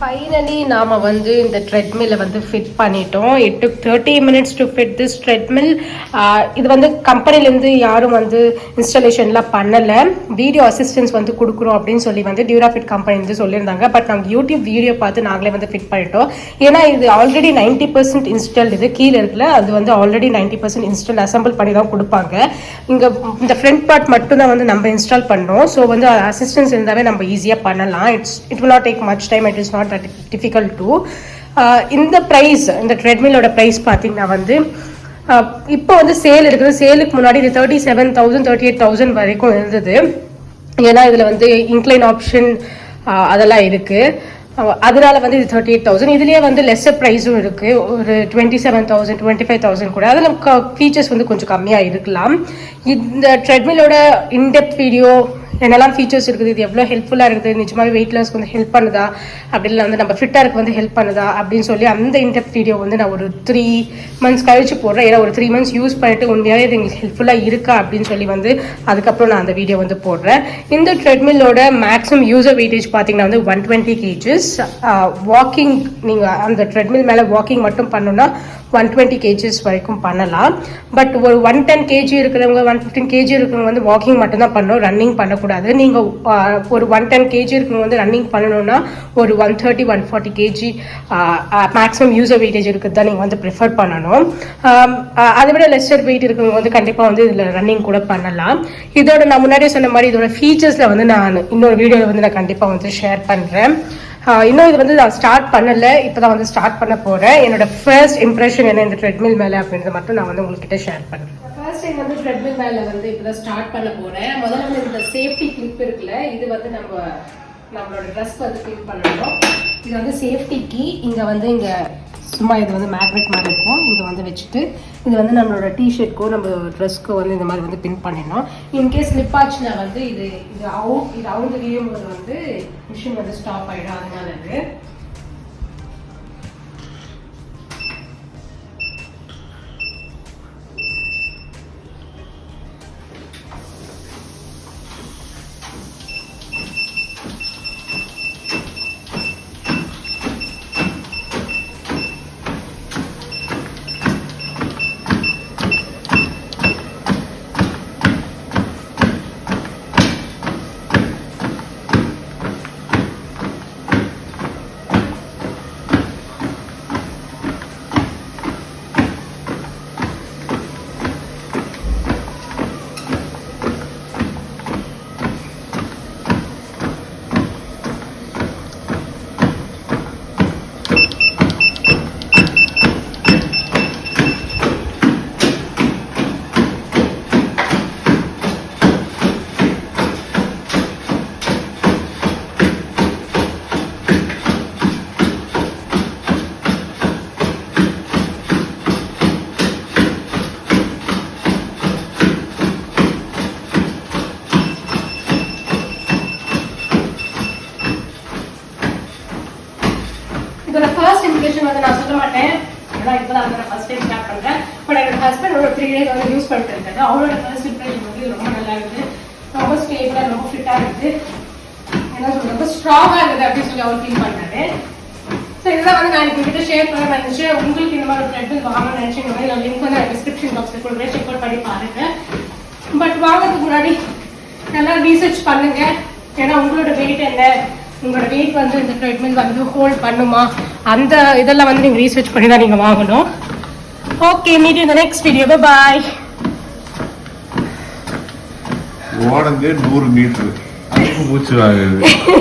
Finally நாம் வந்து இந்த ட்ரெட்மில்லை வந்து ஃபிட் பண்ணிட்டோம். It took 30 minutes to fit this treadmill. இது வந்து கம்பெனிலேருந்து யாரும் வந்து இன்ஸ்டாலேஷன்லாம் பண்ணலை. வீடியோ அசிஸ்டன்ஸ் வந்து கொடுக்குறோம் அப்படின்னு சொல்லி வந்து டியூராஃபிட் கம்பெனி வந்து சொல்லியிருந்தாங்க. பட் நாங்கள் யூடியூப் வீடியோ பார்த்து நாங்களே வந்து ஃபிட் பண்ணிட்டோம். ஏன்னா இது ஆல்ரெடி 90% இன்ஸ்டால், இது கீழே இருக்குல்ல, அது வந்து ஆல்ரெடி 90% இன்ஸ்டால் அசம்பிள் பண்ணி தான் கொடுப்பாங்க. இங்கே இந்த ஃப்ரண்ட் பார்ட் மட்டும் தான் வந்து நம்ம இன்ஸ்டால் பண்ணோம். ஸோ வந்து அசிஸ்டன்ஸ் இருந்தாவே நம்ம ஈஸியாக பண்ணலாம். It will not take much time. It is not that difficult to. இந்த ப்ரைஸ், இந்த ட்ரெட்மிலோட ப்ரைஸ் பார்த்தீங்கன்னா வந்து இப்போ வந்து சேல் இருக்குது. சேலுக்கு முன்னாடி இது 37,000 38,000 வரைக்கும் இருந்தது. ஏன்னா இதில் வந்து இன்க்ளைன் ஆப்ஷன் அதெல்லாம் இருக்குது. அதனால வந்து இது 38,000. இதுலேயே வந்து லெஸ்ஸர் ப்ரைஸும் இருக்குது. ஒரு 27,000 25,000 கூட. அதில் ஃபீச்சர்ஸ் வந்து கொஞ்சம் கம்மியாக இருக்கலாம். இந்த ட்ரெட்மிலோட இன்டெப்த் வீடியோ, என்னெல்லாம் ஃபீச்சர்ஸ் இருக்குது, இது எவ்வளோ ஹெல்ப்ஃபுல்லாக இருக்குது, நிஜமாவே வெயிட் லாஸ்க்கு வந்து ஹெல்ப் பண்ணுதா, அப்படி இல்லை வந்து நம்ம ஃபிட்டாக இருக்க வந்து ஹெல்ப் பண்ணுதா அப்படின்னு சொல்லி அந்த இன்டெப்த் வீடியோ வந்து நான் ஒரு 3 months கழிச்சு போடுறேன். ஏன்னா ஒரு 3 months யூஸ் பண்ணிட்டு உண்மையாகவே இது எங்களுக்கு ஹெல்ப்ஃபுல்லாக இருக்கா அப்படின்னு சொல்லி வந்து அதுக்கப்புறம் நான் அந்த வீடியோ வந்து போடுறேன். இந்த ட்ரெட்மிலோட மேக்ஸிமம் யூசர் வெயிட்டேஜ் பார்த்தீங்கன்னா வந்து 120 kgs. வாக்கிங், நீங்கள் அந்த ட்ரெட்மில் மேலே வாக்கிங் மட்டும் பண்ணணும்னா 120 kgs வரைக்கும் பண்ணலாம். பட் ஒரு 110 kg இருக்கிறவங்க 115 kg இருக்கிறவங்க வந்து வாக்கிங் மட்டும்தான் பண்ணணும், ரன்னிங் பண்ணக்கூடாது. நீங்கள் ஒரு 110 kg இருக்கிறவங்க வந்து ரன்னிங் பண்ணணும்னா ஒரு 130 140 kg மேக்ஸிமம் யூசர் வெயிட்டேஜ் இருக்குது தான் நீங்கள் வந்து ப்ரிஃபர் பண்ணணும். அதை விட லெஸ்டர் வெயிட் இருக்கிறவங்க வந்து கண்டிப்பாக வந்து இதில் ரன்னிங் கூட பண்ணலாம். இதோட நான் முன்னாடியே சொன்ன மாதிரி இதோட ஃபீச்சர்ஸில் வந்து நான் இன்னொரு வீடியோவில் வந்து நான் கண்டிப்பாக வந்து ஷேர் பண்ணுறேன். இன்னும் இது வந்து நான் ஸ்டார்ட் பண்ணலை, இப்போ தான் வந்து ஸ்டார்ட் பண்ண போகிறேன். என்னோட ஃபர்ஸ்ட் இம்ப்ரெஷன் என்ன இந்த ட்ரெட்மில் மேலே அப்படின்றத மட்டும் நான் வந்து உங்கள்கிட்ட ஷேர் பண்ணுறேன். ஃபர்ஸ்ட் டைம் வந்து ட்ரெட்மில் மேலே வந்து இப்போ தான் ஸ்டார்ட் பண்ண போகிறேன். முதல்ல வந்து இந்த சேஃப்டி கிளிப் இருக்குல்ல, இது வந்து நம்மளோட ட்ரெஸ் வந்து ஃபில் பண்ணணும். இது வந்து சேஃப்டி கீ. இங்கே வந்து இங்கே சும்மா இது வந்து மேக்னெட் மாதிரி இருக்கும். இங்கே வந்து வச்சுட்டு இது வந்து நம்மளோட டிஷர்ட்க்கோ நம்ம ட்ரெஸ்க்கோ வந்து இந்த மாதிரி வந்து பின் பண்ணிடணும். இன்கேஸ் ஸ்லிப் ஆச்சுன்னா வந்து இது அவுந்து வீழும் போது வந்து மிஷின் வந்து ஸ்டாப் ஆகிடும். அதனால இது இதோட ஃபர்ஸ்ட் இம்ப்ரெஷன் வந்து நான் சொல்ல மாட்டேன். ஏன்னா இப்போ தான் வந்து நான் ஃபர்ஸ்ட் டைம் ஸ்டார்ட் பண்ணுறேன். பட் என்னோட ஹஸ்பண்ட் ஒரு 3 days வந்து யூஸ் பண்ணிட்டு இருக்காரு. அவரோட ஃபர்ஸ்ட் இம்ப்ரெஷன் வந்து ரொம்ப நல்லா இருக்குது. ரொம்ப ஸ்டேபிளாக, ரொம்ப ஃபிட்டாக இருக்குது. என்ன சொல்றது, ரொம்ப ஸ்ட்ராங்காக இருக்குது அப்படின்னு சொல்லி அவர் ஃபீல் பண்ணாரு. ஸோ இதெல்லாம் வந்து நான் உங்ககிட்ட ஷேர் பண்ண நினைச்சேன். உங்களுக்கு இந்த மாதிரி ஒரு ட்ரெட்மில் வாங்கணும்னு நினைச்சீங்க, நான் லிங்க் வந்து டிஸ்கிரிப்ஷன் பாக்ஸில் கொடுக்குறேன், செக் அவுட் பண்ணி பாருங்க. பட் வாங்கிறதுக்கு முன்னாடி நல்லா ரீசர்ச் பண்ணுங்க. ஏன்னா உங்களோட வெயிட் என்ன, உங்களோட வெயிட் வந்து இந்த ட்ரெட்மில் வந்து ஹோல்ட் பண்ணுமா, அந்த இதெல்லாம் வந்து நீங்கள் ரீசர்ச் பண்ணி தான் நீங்கள் வாங்கணும். ஓகே, மீட் இந்த நெக்ஸ்ட் வீடியோ. பாய். ஓடங்க 100 மீட்டர் மூச்சு வாங்குது.